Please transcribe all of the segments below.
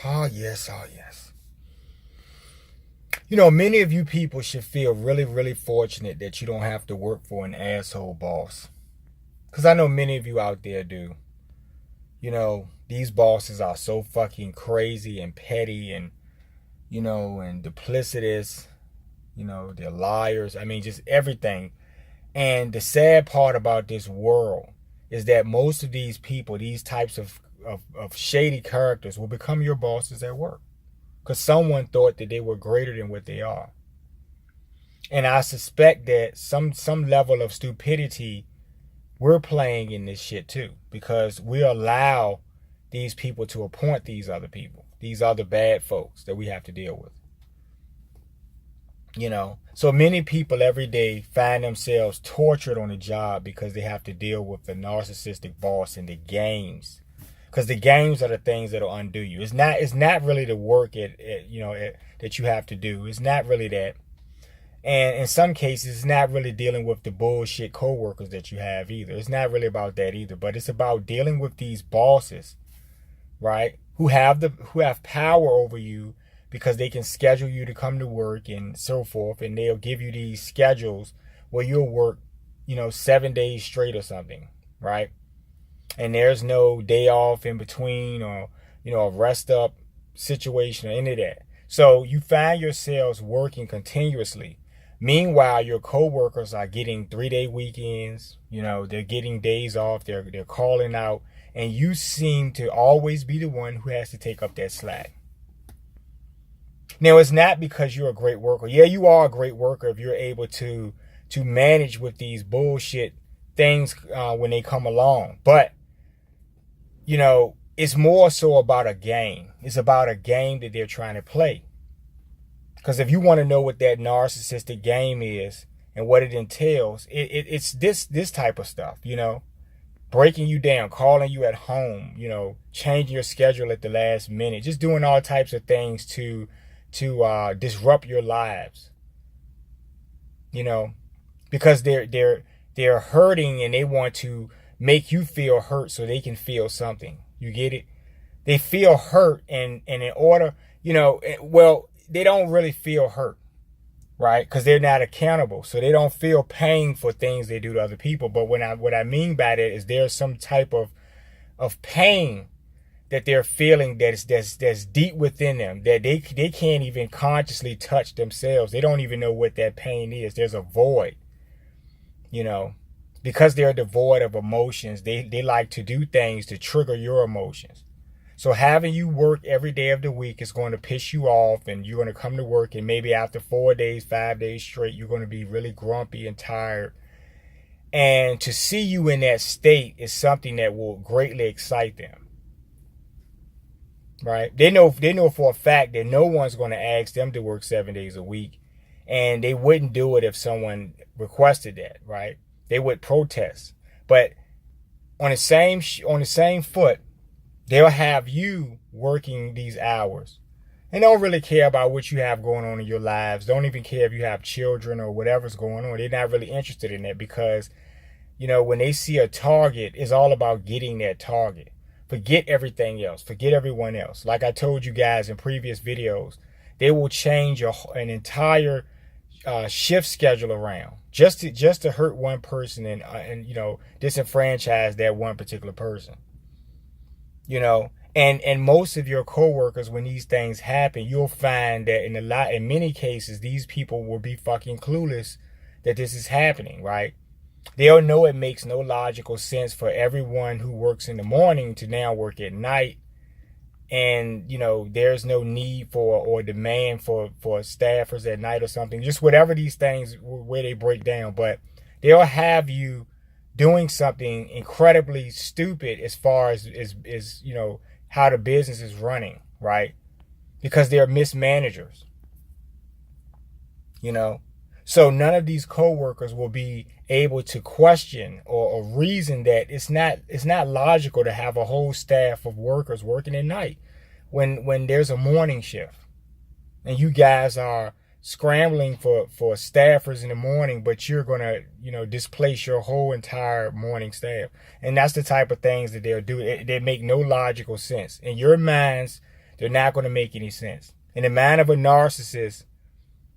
Oh, yes. Oh, yes. You know, many of you people should feel really, really fortunate that you don't have to work for an asshole boss. Because I know many of you out there do. You know, these bosses are so fucking crazy and petty and, and duplicitous. You know, they're liars. I mean, just everything. And the sad part about this world is that most of these people, these types of shady characters, will become your bosses at work. Because someone thought that they were greater than what they are. And I suspect that some level of stupidity we're playing in this shit too. Because we allow these people to appoint these other people. These other bad folks that we have to deal with. You know, so many people every day find themselves tortured on the job because they have to deal with the narcissistic boss in the games. Because the games are the things that'll undo you. It's not really the work that you have to do. It's not really that. And in some cases, it's not really dealing with the bullshit coworkers that you have either. It's not really about that either. But it's about dealing with these bosses, right? Who have power over you because they can schedule you to come to work and so forth. And they'll give you these schedules where you'll work, 7 days straight or something, right? And there's no day off in between or, a rest up situation or any of that. So you find yourselves working continuously. Meanwhile, your coworkers are getting 3-day weekends. They're getting days off. They're calling out. And you seem to always be the one who has to take up that slack. Now, it's not because you're a great worker. Yeah, you are a great worker if you're able to manage with these bullshit things when they come along. But, it's more so about a game. It's about a game that they're trying to play. Because if you want to know what that narcissistic game is and what it entails, it's this type of stuff, breaking you down, calling you at home, changing your schedule at the last minute, just doing all types of things to disrupt your lives, because they're hurting and they want to make you feel hurt so they can feel something. You get it? They feel hurt and in order, they don't really feel hurt, right? Because they're not accountable. So they don't feel pain for things they do to other people. But what I mean by that is there's some type of pain that they're feeling that's deep within them, that they can't even consciously touch themselves. They don't even know what that pain is. There's a void, because they're devoid of emotions. They like to do things to trigger your emotions. So having you work every day of the week is going to piss you off, and you're going to come to work, and maybe after 4 days, 5 days straight, you're going to be really grumpy and tired. And to see you in that state is something that will greatly excite them. Right? They know for a fact that no one's going to ask them to work 7 days a week, and they wouldn't do it if someone requested that, right? They would protest. But on the same foot, they'll have you working these hours and don't really care about what you have going on in your lives. Don't even care if you have children or whatever's going on. They're not really interested in that because, when they see a target, it's all about getting that target. Forget everything else. Forget everyone else. Like I told you guys in previous videos, they will change an entire shift schedule around just to hurt one person and disenfranchise that one particular person. And most of your coworkers, when these things happen, you'll find that in many cases, these people will be fucking clueless that this is happening, right? They'll know it makes no logical sense for everyone who works in the morning to now work at night. And, there's no need for or demand for staffers at night or something, just whatever these things where they break down. But they'll have you doing something incredibly stupid as far as how the business is running, right? Because they're mismanagers. So none of these coworkers will be able to question or reason that it's not logical to have a whole staff of workers working at night when there's a morning shift and you guys are scrambling for staffers in the morning, but you're going to, displace your whole entire morning staff. And that's the type of things that they'll do. They make no logical sense. In your minds, They're not going to make any sense. In the mind of a narcissist,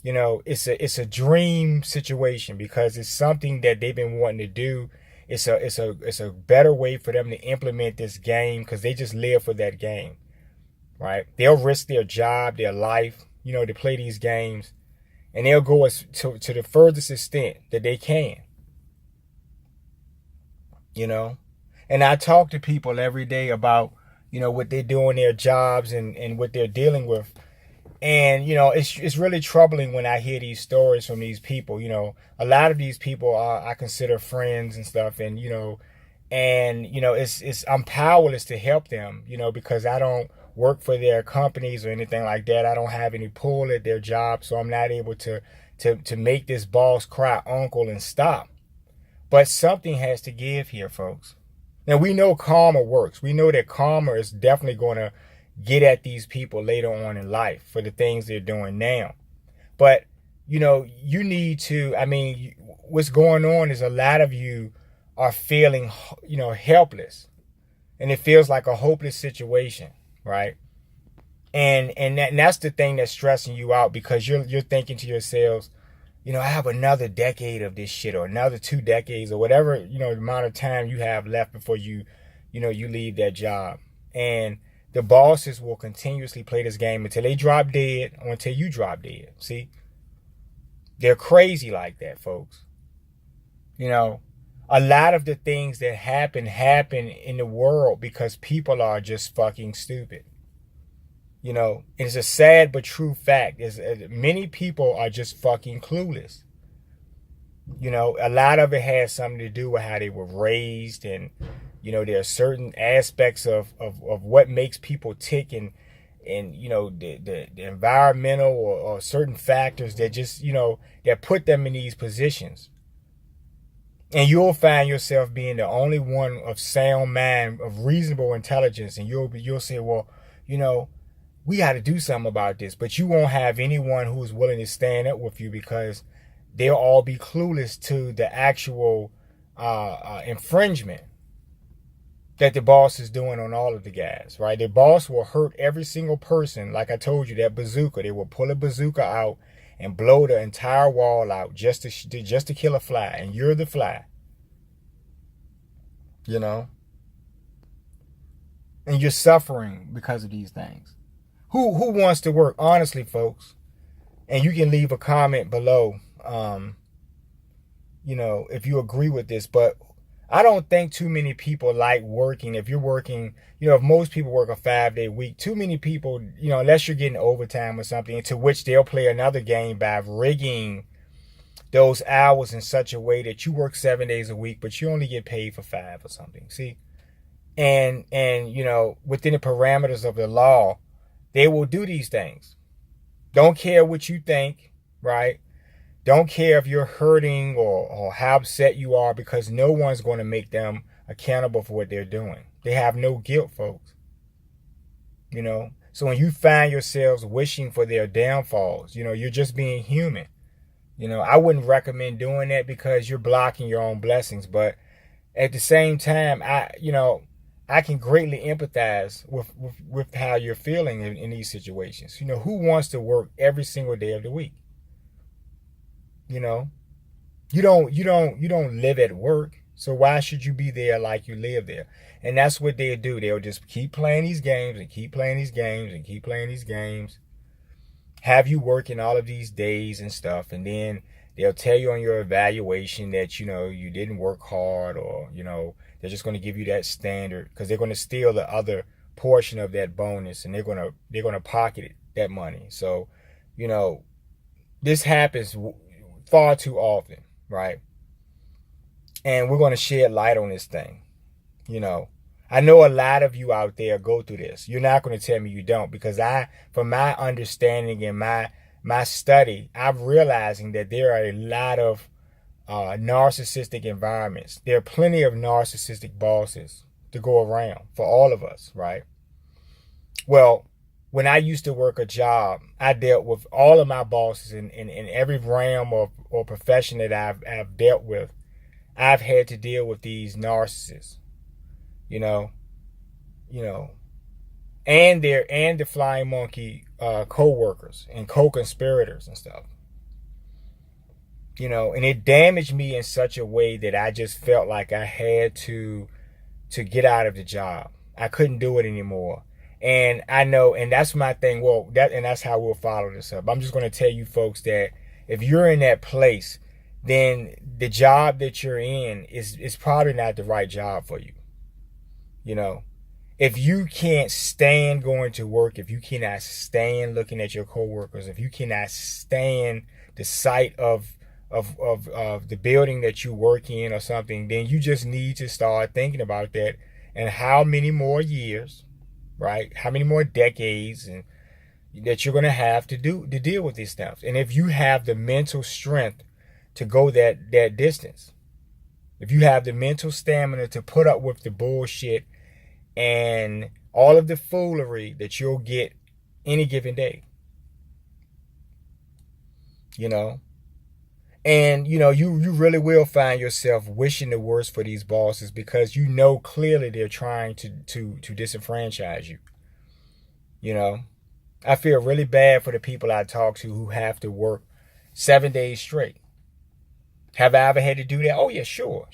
it's a dream situation because it's something that they've been wanting to do. It's a better way for them to implement this game because they just live for that game, right? They'll risk their job, their life, to play these games, and they'll go to the furthest extent that they can, And I talk to people every day about, what they do in their jobs and what they're dealing with. And, it's really troubling when I hear these stories from these people. A lot of these people I consider friends and stuff. And, I'm powerless to help them, because I don't work for their companies or anything like that. I don't have any pull at their job. So I'm not able to make this boss cry uncle and stop. But something has to give here, folks. Now, we know karma works. We know that karma is definitely going to get at these people later on in life for the things they're doing now. But, you need to, what's going on is a lot of you are feeling, helpless. And it feels like a hopeless situation, right? And that's the thing that's stressing you out because you're thinking to yourselves, I have another decade of this shit or another 2 decades or whatever, the amount of time you have left before you leave that job. And the bosses will continuously play this game until they drop dead or until you drop dead. See? They're crazy like that, folks. A lot of the things that happen in the world because people are just fucking stupid. It's a sad but true fact. Many people are just fucking clueless. A lot of it has something to do with how they were raised and, there are certain aspects of what makes people tick and the environmental or certain factors that just, that put them in these positions. And you'll find yourself being the only one of sound mind, of reasonable intelligence. And you'll say, well, we got to do something about this. But you won't have anyone who's willing to stand up with you because they'll all be clueless to the actual infringement that the boss is doing on all of the guys, right? The boss will hurt every single person. Like I told you, that bazooka, they will pull a bazooka out and blow the entire wall out just to kill a fly. And you're the fly, And you're suffering because of these things. Who wants to work? Honestly, folks, and you can leave a comment below, if you agree with this, but I don't think too many people like working. If you're working, if most people work a 5-day week, too many people, unless you're getting overtime or something, to which they'll play another game by rigging those hours in such a way that you work 7 days a week, but you only get paid for 5 or something. See? And within the parameters of the law, they will do these things. Don't care what you think, right? Don't care if you're hurting or how upset you are because no one's going to make them accountable for what they're doing. They have no guilt, folks. So when you find yourselves wishing for their downfalls, you're just being human. I wouldn't recommend doing that because you're blocking your own blessings. But at the same time, I can greatly empathize with how you're feeling in these situations. Who wants to work every single day of the week? You don't live at work, so why should you be there like you live there? And that's what they'll do. They'll just keep playing these games and keep playing these games and keep playing these games. Have you working all of these days and stuff, and then they'll tell you on your evaluation that you didn't work hard, or they're just going to give you that standard because they're going to steal the other portion of that bonus, and they're going to pocket that money. So this happens far too often, right? And we're going to shed light on this thing. I know a lot of you out there go through this. You're not going to tell me you don't, because from my understanding and my study, I'm realizing that there are a lot of narcissistic environments. There are plenty of narcissistic bosses to go around for all of us, right? Well, when I used to work a job, I dealt with all of my bosses in every realm or profession that I've dealt with. I've had to deal with these narcissists, and the flying monkey co-workers and co-conspirators and stuff. And it damaged me in such a way that I just felt like I had to get out of the job. I couldn't do it anymore. And I know, and that's my thing. Well, that's how we'll follow this up. I'm just going to tell you folks that if you're in that place, then the job that you're in is probably not the right job for you. If you can't stand going to work, if you cannot stand looking at your coworkers, if you cannot stand the sight of the building that you work in or something, then you just need to start thinking about that and how many more years, right? How many more decades and that you're going to have to deal with these stuff. And if you have the mental strength to go that distance, if you have the mental stamina to put up with the bullshit and all of the foolery that you'll get any given day, and you really will find yourself wishing the worst for these bosses, because clearly they're trying to disenfranchise you. I feel really bad for the people I talk to who have to work 7 days straight. Have I ever had to do that? Oh yeah, sure.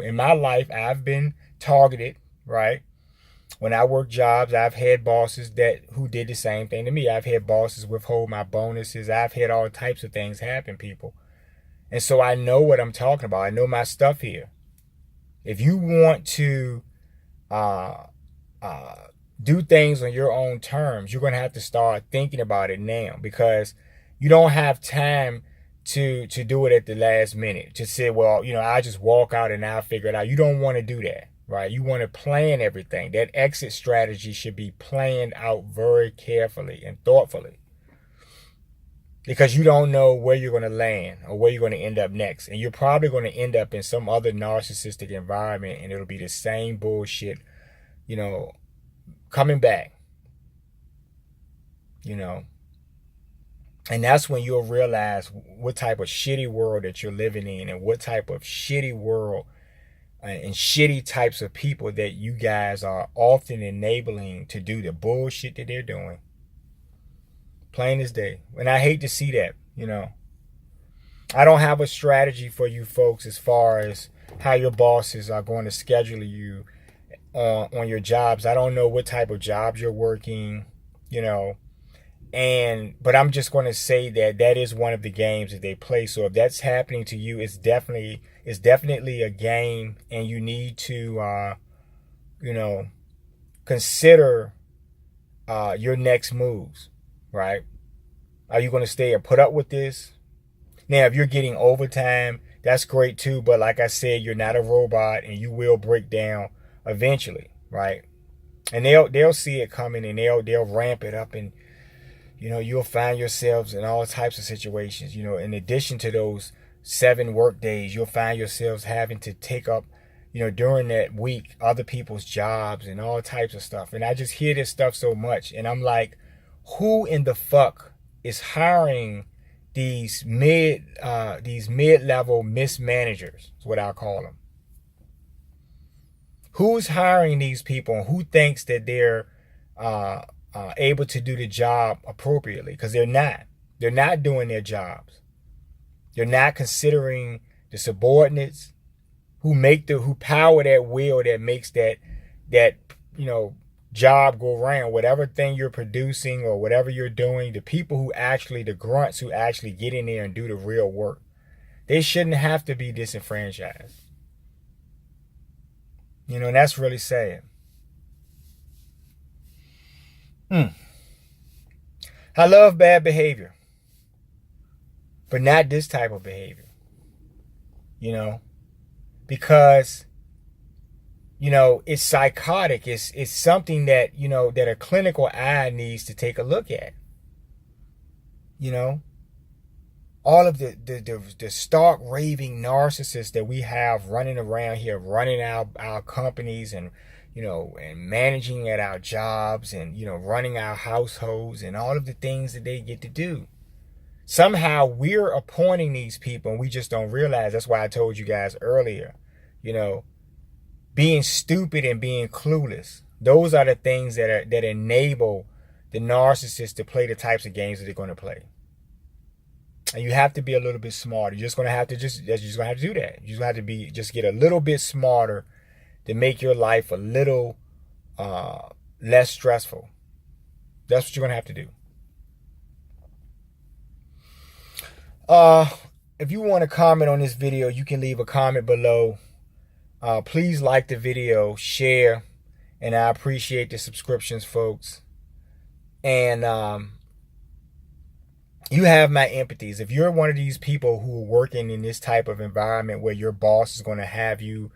In my life, I've been targeted, right? When I work jobs, I've had bosses who did the same thing to me. I've had bosses withhold my bonuses. I've had all types of things happen, people. And so I know what I'm talking about. I know my stuff here. If you want to do things on your own terms, you're going to have to start thinking about it now, because you don't have time to do it at the last minute. To say, well, I just walk out and I'll figure it out. You don't want to do that, right? You want to plan everything. That exit strategy should be planned out very carefully and thoughtfully, because you don't know where you're going to land or where you're going to end up next. And you're probably going to end up in some other narcissistic environment, and it'll be the same bullshit, coming back, And that's when you'll realize what type of shitty world that you're living in, and what type of shitty world and shitty types of people that you guys are often enabling to do the bullshit that they're doing. Plain as day. And I hate to see that, I don't have a strategy for you folks as far as how your bosses are going to schedule you on your jobs. I don't know what type of jobs you're working, but I'm just going to say that is one of the games that they play. So if that's happening to you, it's definitely a game, and you need to consider your next moves, right? Are you going to stay and put up with this? Now, if you're getting overtime, that's great too, but like I said, you're not a robot, and you will break down eventually, right? And they'll see it coming, and they'll ramp it up, and you'll find yourselves in all types of situations. In addition to those 7 work days, you'll find yourselves having to take up, during that week, other people's jobs and all types of stuff. And I just hear this stuff so much, and I'm like, who in the fuck is hiring these mid-level mismanagers? Is what I'll call them. Who's hiring these people, and who thinks that they're able to do the job appropriately? Because they're not. They're not doing their jobs. They're not considering the subordinates who power that wheel that makes that job go round. Whatever thing you're producing or whatever you're doing, the people the grunts who actually get in there and do the real work, they shouldn't have to be disenfranchised. And that's really sad. I love bad behavior, but not this type of behavior, because, it's psychotic. It's something that, that a clinical eye needs to take a look at, all of the stark raving narcissists that we have running around here, running our companies, and and managing at our jobs, and running our households, and all of the things that they get to do. Somehow we're appointing these people, and we just don't realize. That's why I told you guys earlier, being stupid and being clueless, Those are the things that enable the narcissist to play the types of games that they're going to play. And you have to be a little bit smarter. You're just gonna have to do that. You're gonna have to just get a little bit smarter to make your life a little less stressful. That's what you're gonna have to do. If you want to comment on this video, you can leave a comment below. Please like the video, share, and I appreciate the subscriptions, folks. And you have my empathies. If you're one of these people who are working in this type of environment where your boss is going to have you,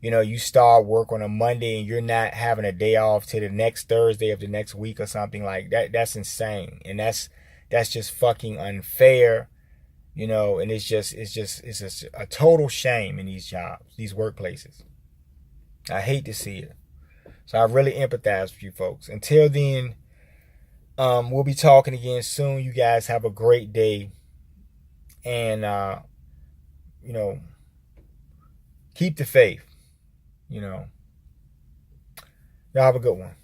you start work on a Monday and you're not having a day off till the next Thursday of the next week or something like that, that's insane. And that's just fucking unfair, and it's just a total shame in these jobs, these workplaces. I hate to see it. So I really empathize with you folks. Until then, we'll be talking again soon. You guys have a great day. And, keep the faith. Y'all have a good one.